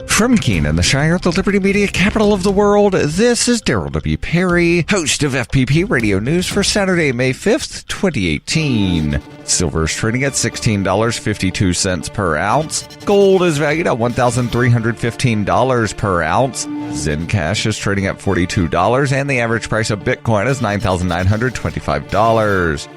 From Keene, the Shire, the Liberty Media capital of the world, this is Daryl W. Perry, host of FPP Radio News for Saturday, May 5th, 2018. Silver is trading at $16.52 per ounce. Gold is valued at $1,315 per ounce. Zencash is trading at $42, and the average price of Bitcoin is $9,925.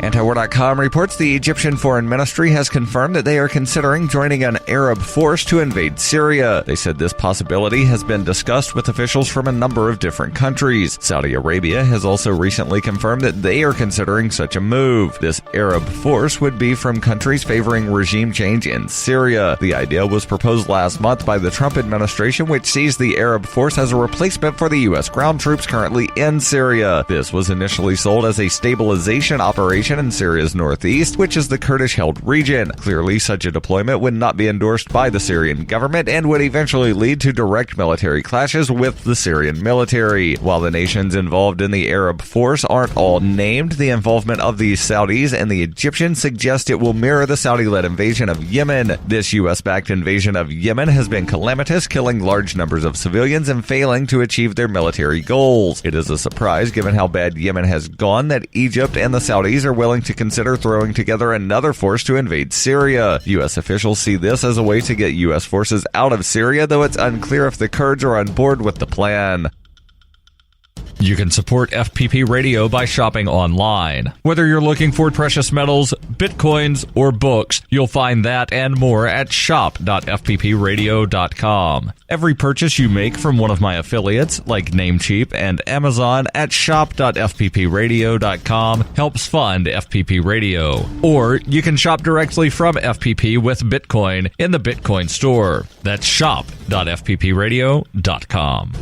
Antiwar.com reports the Egyptian Foreign Ministry has confirmed that they are considering joining an Arab force to invade Syria. They said this possibility has been discussed with officials from a number of different countries. Saudi Arabia has also recently confirmed that they are considering such a move. This Arab force would be from countries favoring regime change in Syria. The idea was proposed last month by the Trump administration, which sees the Arab force as a replacement for the U.S. ground troops currently in Syria. This was initially sold as a stabilization operation in Syria's northeast, which is the Kurdish-held region. Clearly, such a deployment would not be endorsed by the Syrian government and would eventually lead to direct military clashes with the Syrian military. While the nations involved in the Arab force aren't all named, the involvement of the Saudis and the Egyptians suggest it will mirror the Saudi-led invasion of Yemen. This U.S.-backed invasion of Yemen has been calamitous, killing large numbers of civilians and failing to achieve their military goals. It is a surprise, given how bad Yemen has gone, that Egypt and the Saudis are willing to consider throwing together another force to invade Syria. U.S. officials see this as a way to get U.S. forces out of Syria, though it's unclear if the Kurds are on board with the plan. You can support FPP Radio by shopping online. Whether you're looking for precious metals, bitcoins, or books, you'll find that and more at shop.fppradio.com. Every purchase you make from one of my affiliates, like Namecheap and Amazon, at shop.fppradio.com helps fund FPP Radio. Or you can shop directly from FPP with Bitcoin in the Bitcoin store. That's shop.fppradio.com.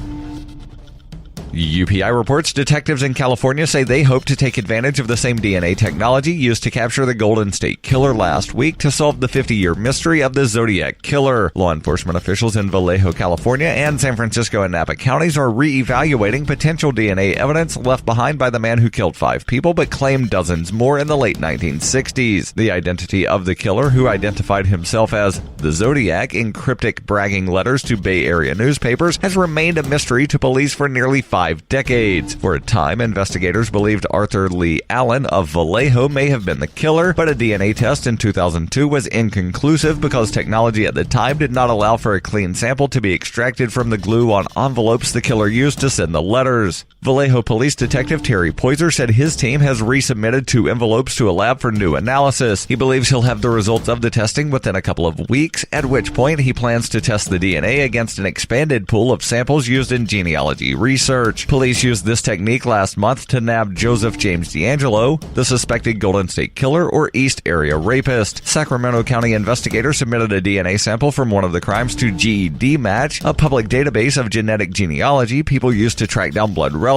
UPI reports detectives in California say they hope to take advantage of the same DNA technology used to capture the Golden State Killer last week to solve the 50-year mystery of the Zodiac Killer. Law enforcement officials in Vallejo, California, and San Francisco and Napa counties are re-evaluating potential DNA evidence left behind by the man who killed 5 people but claimed dozens more in the late 1960s. The identity of the killer, who identified himself as the Zodiac in cryptic bragging letters to Bay Area newspapers, has remained a mystery to police for nearly 5 decades. For a time, investigators believed Arthur Lee Allen of Vallejo may have been the killer, but a DNA test in 2002 was inconclusive because technology at the time did not allow for a clean sample to be extracted from the glue on envelopes the killer used to send the letters. Vallejo Police Detective Terry Poyser said his team has resubmitted 2 envelopes to a lab for new analysis. He believes he'll have the results of the testing within a couple of weeks, at which point he plans to test the DNA against an expanded pool of samples used in genealogy research. Police used this technique last month to nab Joseph James D'Angelo, the suspected Golden State Killer or East Area rapist. Sacramento County investigators submitted a DNA sample from one of the crimes to GED Match, a public database of genetic genealogy people use to track down blood relatives.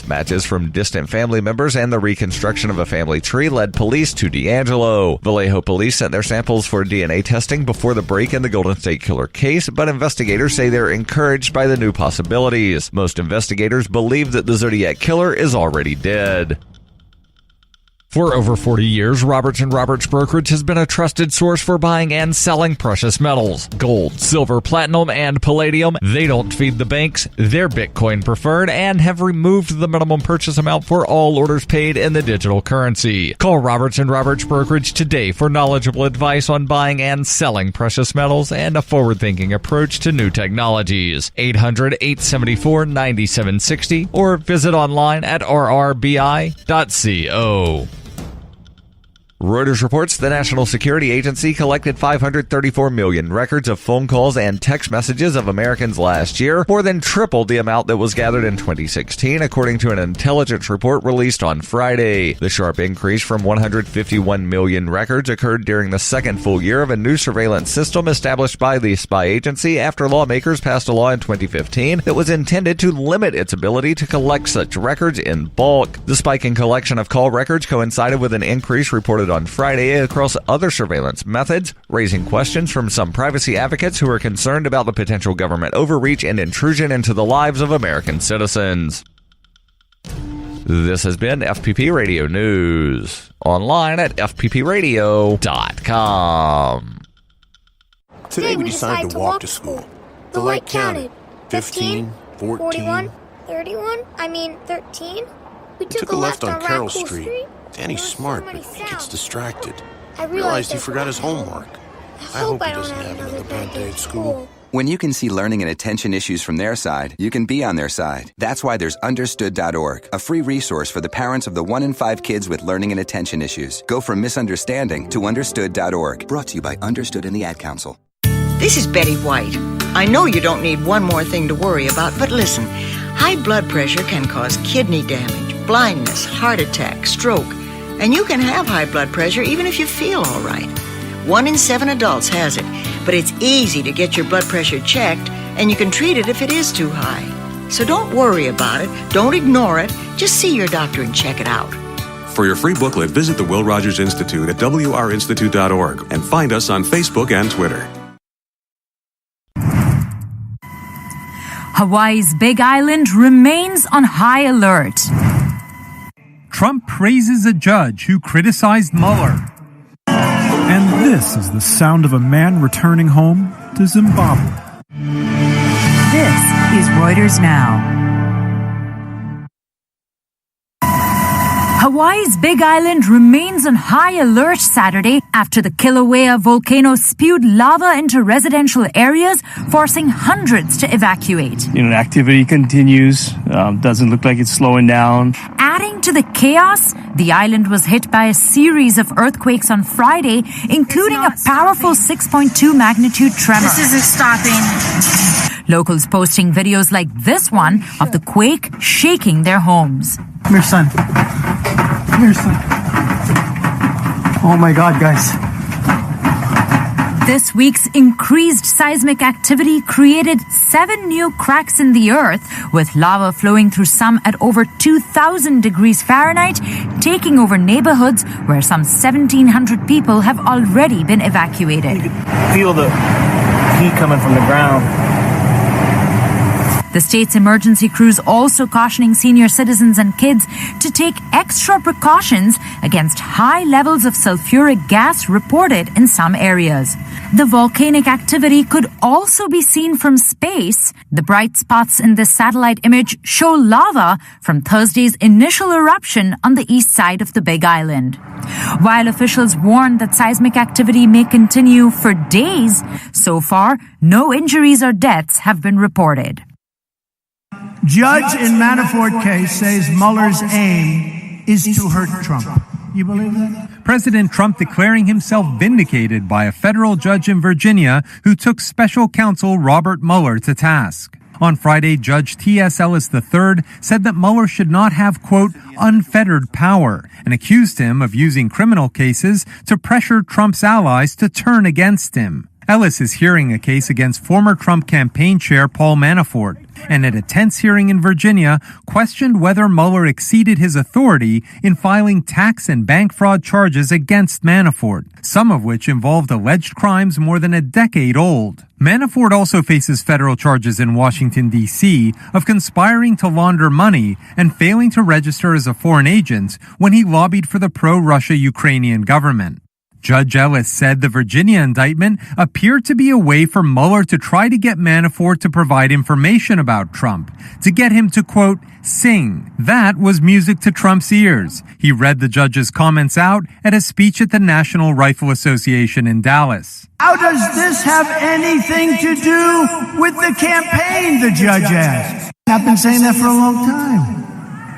Matches from distant family members and the reconstruction of a family tree led police to D'Angelo. Vallejo police sent their samples for DNA testing before the break in the Golden State Killer case, but investigators say they're encouraged by the new possibilities. Most investigators believe that the Zodiac Killer is already dead. For over 40 years, Roberts & Roberts Brokerage has been a trusted source for buying and selling precious metals. Gold, silver, platinum, and palladium. They don't feed the banks. They're Bitcoin preferred and have removed the minimum purchase amount for all orders paid in the digital currency. Call Roberts & Roberts Brokerage today for knowledgeable advice on buying and selling precious metals and a forward-thinking approach to new technologies. 800-874-9760 or visit online at rrbi.co. Reuters reports the National Security Agency collected 534 million records of phone calls and text messages of Americans last year, more than triple the amount that was gathered in 2016, according to an intelligence report released on Friday. The sharp increase from 151 million records occurred during the second full year of a new surveillance system established by the spy agency after lawmakers passed a law in 2015 that was intended to limit its ability to collect such records in bulk. The spike in collection of call records coincided with an increase reported on Friday across other surveillance methods, raising questions from some privacy advocates who are concerned about the potential government overreach and intrusion into the lives of American citizens. This has been FPP Radio News. Online at fppradio.com. Today we decided to walk to school. The light counted. 15, 14... 41, 31, 13. We took a left on Carroll Street. Danny's smart, but he gets distracted. I realized he forgot his homework. I hope he doesn't have another bad day at school. When you can see learning and attention issues from their side, you can be on their side. That's why there's Understood.org, a free resource for the parents of the 1 in 5 kids with learning and attention issues. Go from misunderstanding to Understood.org. Brought to you by Understood and the Ad Council. This is Betty White. I know you don't need one more thing to worry about, but listen, high blood pressure can cause kidney damage, blindness, heart attack, stroke, and you can have high blood pressure even if you feel all right. 1 in 7 adults has it, but it's easy to get your blood pressure checked, and you can treat it if it is too high. So don't worry about it, don't ignore it, just see your doctor and check it out. For your free booklet, visit the Will Rogers Institute at wrinstitute.org and find us on Facebook and Twitter. Hawaii's Big Island remains on high alert. Trump praises a judge who criticized Mueller. And this is the sound of a man returning home to Zimbabwe. This is Reuters Now. Hawaii's Big Island remains on high alert Saturday after the Kilauea volcano spewed lava into residential areas, forcing hundreds to evacuate. Activity continues. Doesn't look like it's slowing down. Adding to the chaos, the island was hit by a series of earthquakes on Friday, including a powerful 6.2 magnitude tremor. This isn't stopping. Locals posting videos like this one of the quake shaking their homes. Come here, son. Come here, son. Oh my God, guys. This week's increased seismic activity created 7 new cracks in the earth, with lava flowing through some at over 2,000 degrees Fahrenheit, taking over neighborhoods where some 1,700 people have already been evacuated. You can feel the heat coming from the ground. The state's emergency crews also cautioning senior citizens and kids to take extra precautions against high levels of sulfuric gas reported in some areas. The volcanic activity could also be seen from space. The bright spots in this satellite image show lava from Thursday's initial eruption on the east side of the Big Island. While officials warn that seismic activity may continue for days, so far, no injuries or deaths have been reported. Judge in Manafort case says Mueller's aim is to hurt Trump. You believe that? President Trump declaring himself vindicated by a federal judge in Virginia who took special counsel Robert Mueller to task. On Friday, Judge T.S. Ellis III said that Mueller should not have, quote, unfettered power, and accused him of using criminal cases to pressure Trump's allies to turn against him. Ellis is hearing a case against former Trump campaign chair Paul Manafort, and at a tense hearing in Virginia, questioned whether Mueller exceeded his authority in filing tax and bank fraud charges against Manafort, some of which involved alleged crimes more than a decade old. Manafort also faces federal charges in Washington, D.C. of conspiring to launder money and failing to register as a foreign agent when he lobbied for the pro-Russia Ukrainian government. Judge Ellis said the Virginia indictment appeared to be a way for Mueller to try to get Manafort to provide information about Trump, to get him to, quote, sing. That was music to Trump's ears. He read the judge's comments out at a speech at the National Rifle Association in Dallas. How does this have anything to do with the campaign, the judge asked? I've been saying that for a long time.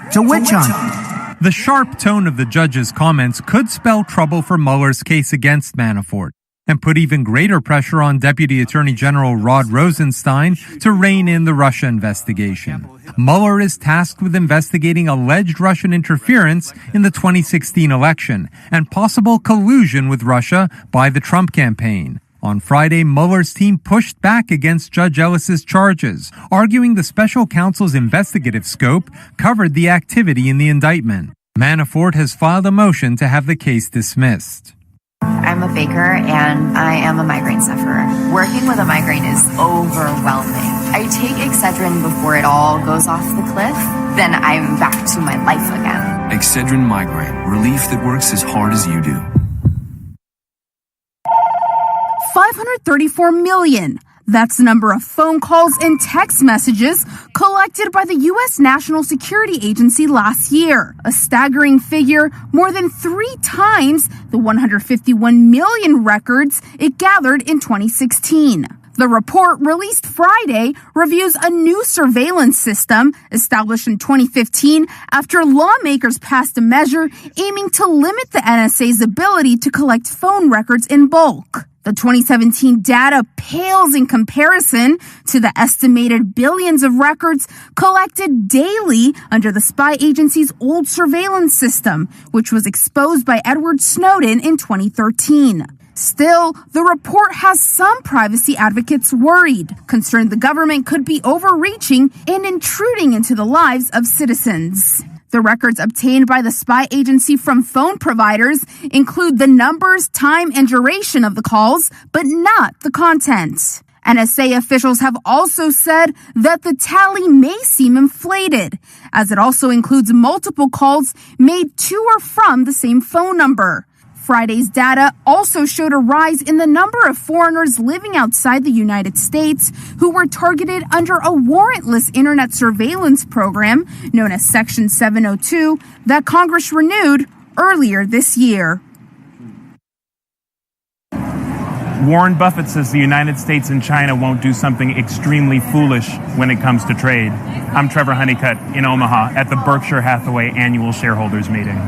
It's a witch hunt. The sharp tone of the judge's comments could spell trouble for Mueller's case against Manafort and put even greater pressure on Deputy Attorney General Rod Rosenstein to rein in the Russia investigation. Mueller is tasked with investigating alleged Russian interference in the 2016 election and possible collusion with Russia by the Trump campaign. On Friday, Mueller's team pushed back against Judge Ellis's charges, arguing the special counsel's investigative scope covered the activity in the indictment. Manafort has filed a motion to have the case dismissed. I'm a baker and I am a migraine sufferer. Working with a migraine is overwhelming. I take Excedrin before it all goes off the cliff, then I'm back to my life again. Excedrin Migraine. Relief that works as hard as you do. 534 million. That's the number of phone calls and text messages collected by the U.S. National Security Agency last year. A staggering figure, more than 3 times the 151 million records it gathered in 2016. The report, released Friday, reviews a new surveillance system established in 2015 after lawmakers passed a measure aiming to limit the NSA's ability to collect phone records in bulk. The 2017 data pales in comparison to the estimated billions of records collected daily under the spy agency's old surveillance system, which was exposed by Edward Snowden in 2013. Still, the report has some privacy advocates worried, concerned the government could be overreaching and intruding into the lives of citizens. The records obtained by the spy agency from phone providers include the numbers, time, and duration of the calls, but not the content. NSA officials have also said that the tally may seem inflated, as it also includes multiple calls made to or from the same phone number. Friday's data also showed a rise in the number of foreigners living outside the United States who were targeted under a warrantless internet surveillance program known as Section 702 that Congress renewed earlier this year. Warren Buffett says the United States and China won't do something extremely foolish when it comes to trade. I'm Trevor Honeycutt in Omaha at the Berkshire Hathaway annual shareholders meeting.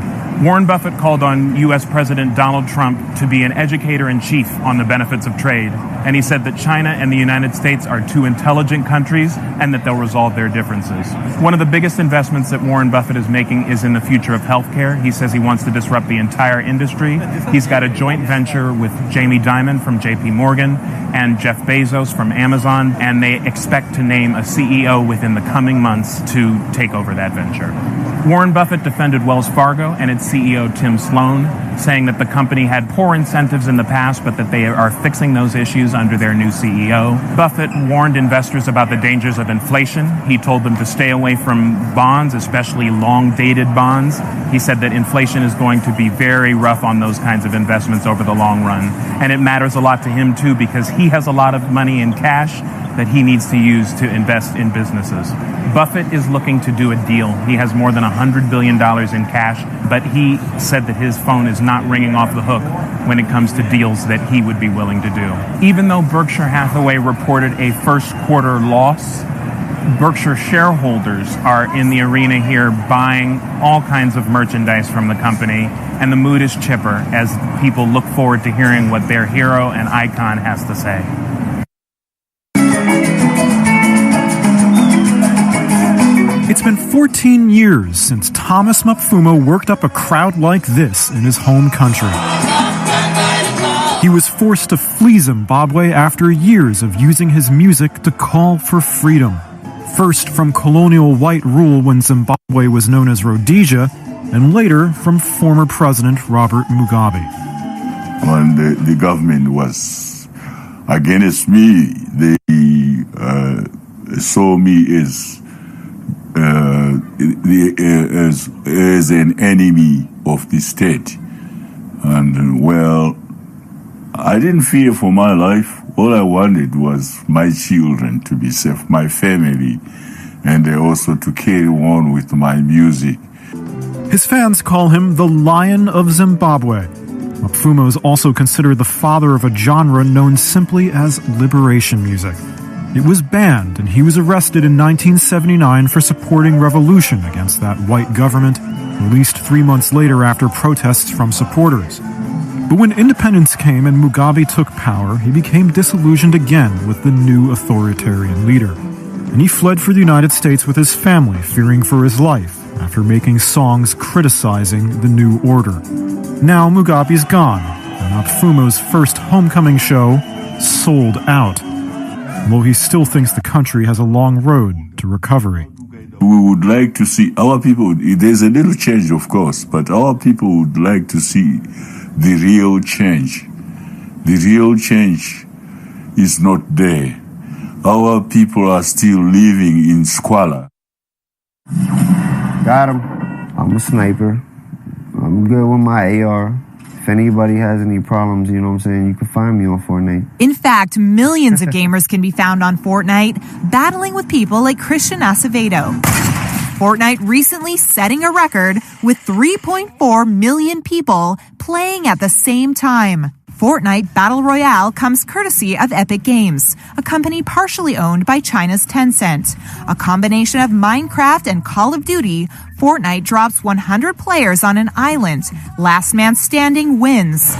Warren Buffett called on U.S. President Donald Trump to be an educator-in-chief on the benefits of trade, and he said that China and the United States are two intelligent countries and that they'll resolve their differences. One of the biggest investments that Warren Buffett is making is in the future of healthcare. He says he wants to disrupt the entire industry. He's got a joint venture with Jamie Dimon from J.P. Morgan and Jeff Bezos from Amazon, and they expect to name a CEO within the coming months to take over that venture. Warren Buffett defended Wells Fargo and its CEO Tim Sloan, saying that the company had poor incentives in the past, but that they are fixing those issues under their new CEO. Buffett warned investors about the dangers of inflation. He told them to stay away from bonds, especially long-dated bonds. He said that inflation is going to be very rough on those kinds of investments over the long run. And it matters a lot to him, too, because he has a lot of money in cash that he needs to use to invest in businesses. Buffett is looking to do a deal. He has more than $100 billion in cash, but he said that his phone is not ringing off the hook when it comes to deals that he would be willing to do. Even though Berkshire Hathaway reported a first quarter loss, Berkshire shareholders are in the arena here buying all kinds of merchandise from the company, and the mood is chipper as people look forward to hearing what their hero and icon has to say. It's been 14 years since Thomas Mapfumo worked up a crowd like this in his home country. He was forced to flee Zimbabwe after years of using his music to call for freedom. First from colonial white rule when Zimbabwe was known as Rhodesia, and later from former President Robert Mugabe. When the government was against me, they saw me as an enemy of the state. And, well, I didn't fear for my life. All I wanted was my children to be safe, my family, and also to carry on with my music. His fans call him the Lion of Zimbabwe. Mapfumo is also considered the father of a genre known simply as liberation music. It was banned, and he was arrested in 1979 for supporting revolution against that white government, released 3 months later after protests from supporters. But when independence came and Mugabe took power, he became disillusioned again with the new authoritarian leader. And he fled for the United States with his family, fearing for his life, after making songs criticizing the new order. Now Mugabe's gone, and Mapfumo's first homecoming show sold out. Although he still thinks the country has a long road to recovery. We would like to see our people, there's a little change of course, but our people would like to see the real change. The real change is not there. our people are still living in squalor. Got him. I'm a sniper. I'm good with my AR. If anybody has any problems, you know what I'm saying, you can find me on Fortnite. In fact, millions of gamers can be found on Fortnite, battling with people like Christian Acevedo. Fortnite recently setting a record with 3.4 million people playing at the same time. Fortnite Battle Royale comes courtesy of Epic Games, a company partially owned by China's Tencent. A combination of Minecraft and Call of Duty, Fortnite drops 100 players on an island. Last man standing wins.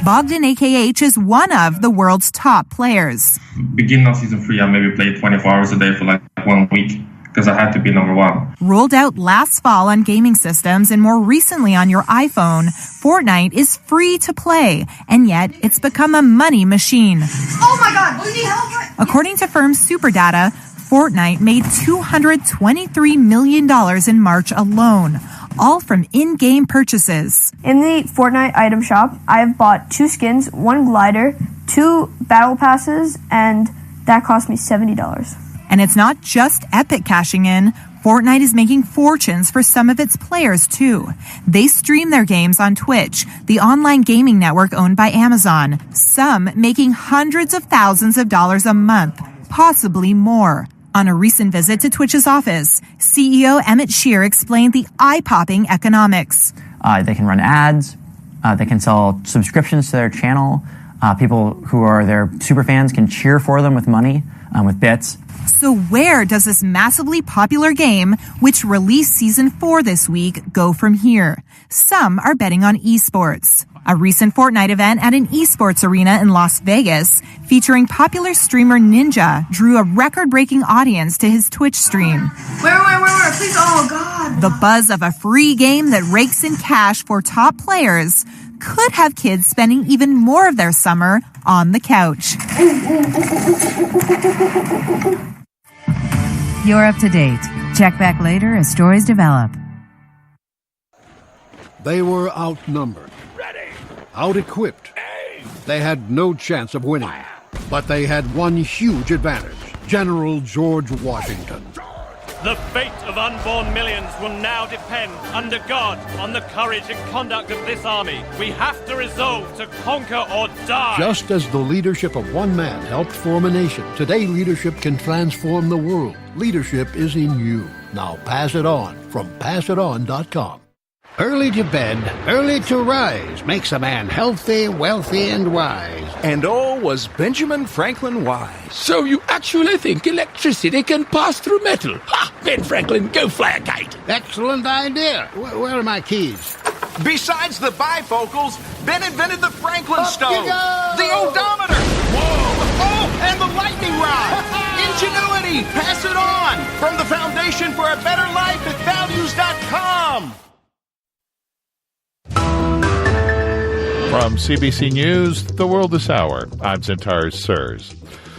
Bogdan AKH is one of the world's top players. Beginning of Season 3, I maybe played 24 hours a day for like 1 week, because I had to be number one. Rolled out last fall on gaming systems and more recently on your iPhone, Fortnite is free to play, and yet it's become a money machine. Oh my God, we need help! According to firm Superdata, Fortnite made $223 million in March alone, all from in-game purchases. In the Fortnite item shop, I have bought 2 skins, 1 glider, 2 battle passes, and that cost me $70. And it's not just Epic cashing in. Fortnite is making fortunes for some of its players, too. They stream their games on Twitch, the online gaming network owned by Amazon, some making hundreds of thousands of dollars a month, possibly more. On a recent visit to Twitch's office, CEO Emmett Shear explained the eye-popping economics. They can run ads. They can sell subscriptions to their channel. People who are their super fans can cheer for them with money, with bits. So where does this massively popular game, which released Season 4 this week, go from here? Some are betting on esports. A recent Fortnite event at an esports arena in Las Vegas, featuring popular streamer Ninja, drew a record-breaking audience to his Twitch stream. Where? Please, oh God. The buzz of a free game that rakes in cash for top players could have kids spending even more of their summer on the couch. You're up to date. Check back later as stories develop. They were outnumbered, out-equipped. They had no chance of winning, but they had one huge advantage: General George Washington. The fate of unborn millions will now depend, under God, on the courage and conduct of this army. We have to resolve to conquer or die. Just as the leadership of one man helped form a nation, today leadership can transform the world. Leadership is in you. Now pass it on from passiton.com. Early to bed, early to rise makes a man healthy, wealthy, and wise. And all was Benjamin Franklin wise. So you actually think electricity can pass through metal? Ha! Ben Franklin, go fly a kite. Excellent idea. Where are my keys? Besides the bifocals, Ben invented the Franklin stove, the odometer. Whoa! Oh, and the lightning rod. Ingenuity, pass it on. From the Foundation for a Better Life at values.com. From CBC News, The World This Hour, I'm Zentars Sirs.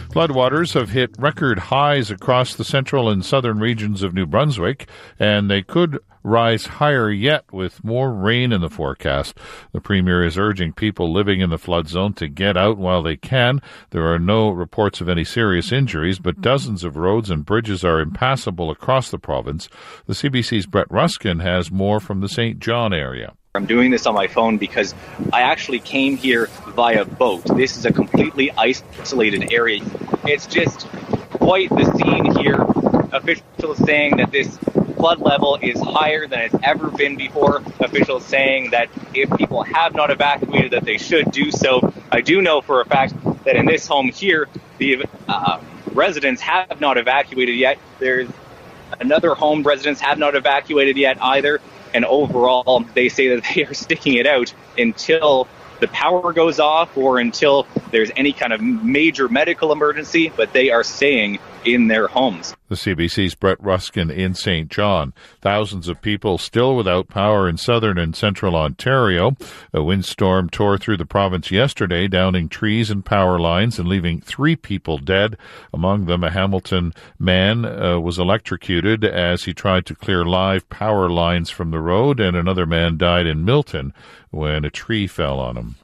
Floodwaters have hit record highs across the central and southern regions of New Brunswick, and they could rise higher yet with more rain in the forecast. The Premier is urging people living in the flood zone to get out while they can. There are no reports of any serious injuries, but dozens of roads and bridges are impassable across the province. The CBC's Brett Ruskin has more from the St. John area. I'm doing this on my phone because I actually came here via boat. This is a completely isolated area. It's just quite the scene here. Officials saying that this flood level is higher than it's ever been before. Officials saying that if people have not evacuated, that they should do so. I do know for a fact that in this home here, the residents have not evacuated yet. There's another home residents have not evacuated yet either. And overall, they say that they are sticking it out until the power goes off or until there's any kind of major medical emergency, but they are staying in their homes. The CBC's Brett Ruskin in St. John. Thousands of people still without power in southern and central Ontario. A windstorm tore through the province yesterday, downing trees and power lines and leaving 3 people dead. Among them, a Hamilton man was electrocuted as he tried to clear live power lines from the road, and another man died in Milton when a tree fell on him.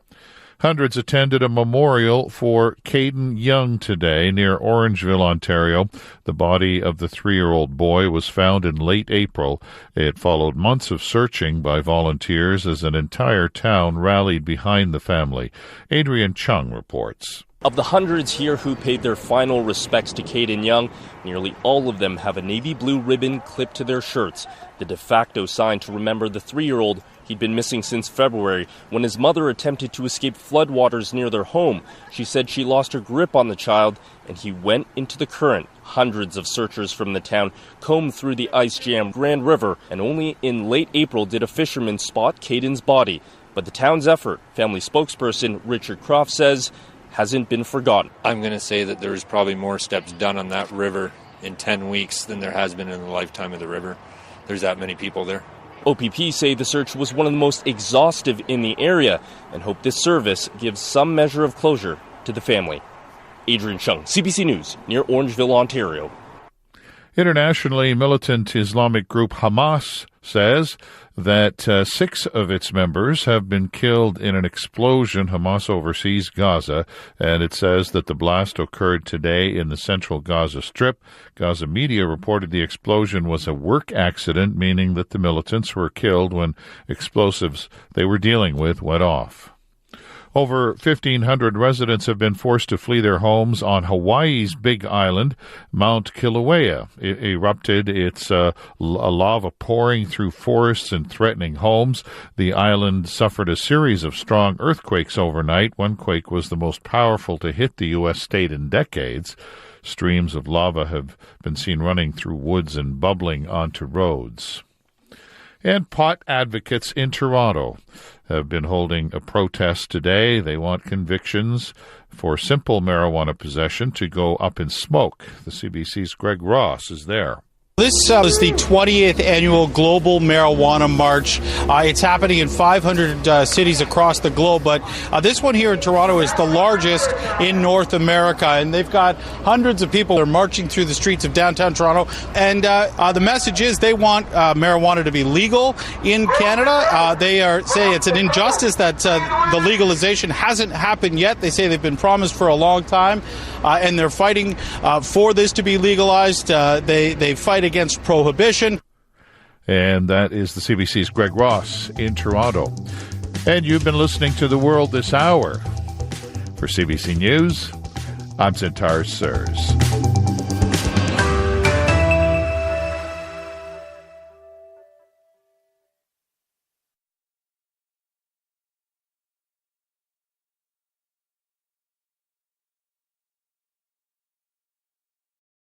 Hundreds attended a memorial for Caden Young today near Orangeville, Ontario. The body of the 3-year-old boy was found in late April. It followed months of searching by volunteers as an entire town rallied behind the family. Adrian Chung reports. Of the hundreds here who paid their final respects to Caden Young, nearly all of them have a navy blue ribbon clipped to their shirts, the de facto sign to remember the 3-year-old. He'd been missing since February when his mother attempted to escape floodwaters near their home. She said she lost her grip on the child and he went into the current. Hundreds of searchers from the town combed through the ice-jammed Grand River, and only in late April did a fisherman spot Caden's body. But the town's effort, family spokesperson Richard Croft says, hasn't been forgotten. I'm going to say that there's probably more steps done on that river in 10 weeks than there has been in the lifetime of the river. There's that many people there. OPP say the search was one of the most exhaustive in the area and hope this service gives some measure of closure to the family. Adrian Chung, CBC News, near Orangeville, Ontario. Internationally, militant Islamic group Hamas says that 6 of its members have been killed in an explosion. Hamas oversees Gaza, and it says that the blast occurred today in the central Gaza Strip. Gaza media reported the explosion was a work accident, meaning that the militants were killed when explosives they were dealing with went off. Over 1,500 residents have been forced to flee their homes on Hawaii's big island, Mount Kilauea. It erupted. It's a lava pouring through forests and threatening homes. The island suffered a series of strong earthquakes overnight. One quake was the most powerful to hit the U.S. state in decades. Streams of lava have been seen running through woods and bubbling onto roads. And pot advocates in Toronto have been holding a protest today. They want convictions for simple marijuana possession to go up in smoke. The CBC's Greg Ross is there. This is the 20th annual Global Marijuana March. It's happening in 500 cities across the globe, but this one here in Toronto is the largest in North America, and they've got hundreds of people that are marching through the streets of downtown Toronto, and the message is they want marijuana to be legal in Canada. They are saying it's an injustice that the legalization hasn't happened yet. They say they've been promised for a long time, and they're fighting for this to be legalized. They fight against prohibition. And that is the CBC's Greg Ross in Toronto. And you've been listening to The World This Hour. For CBC News, I'm Centaur Sirs.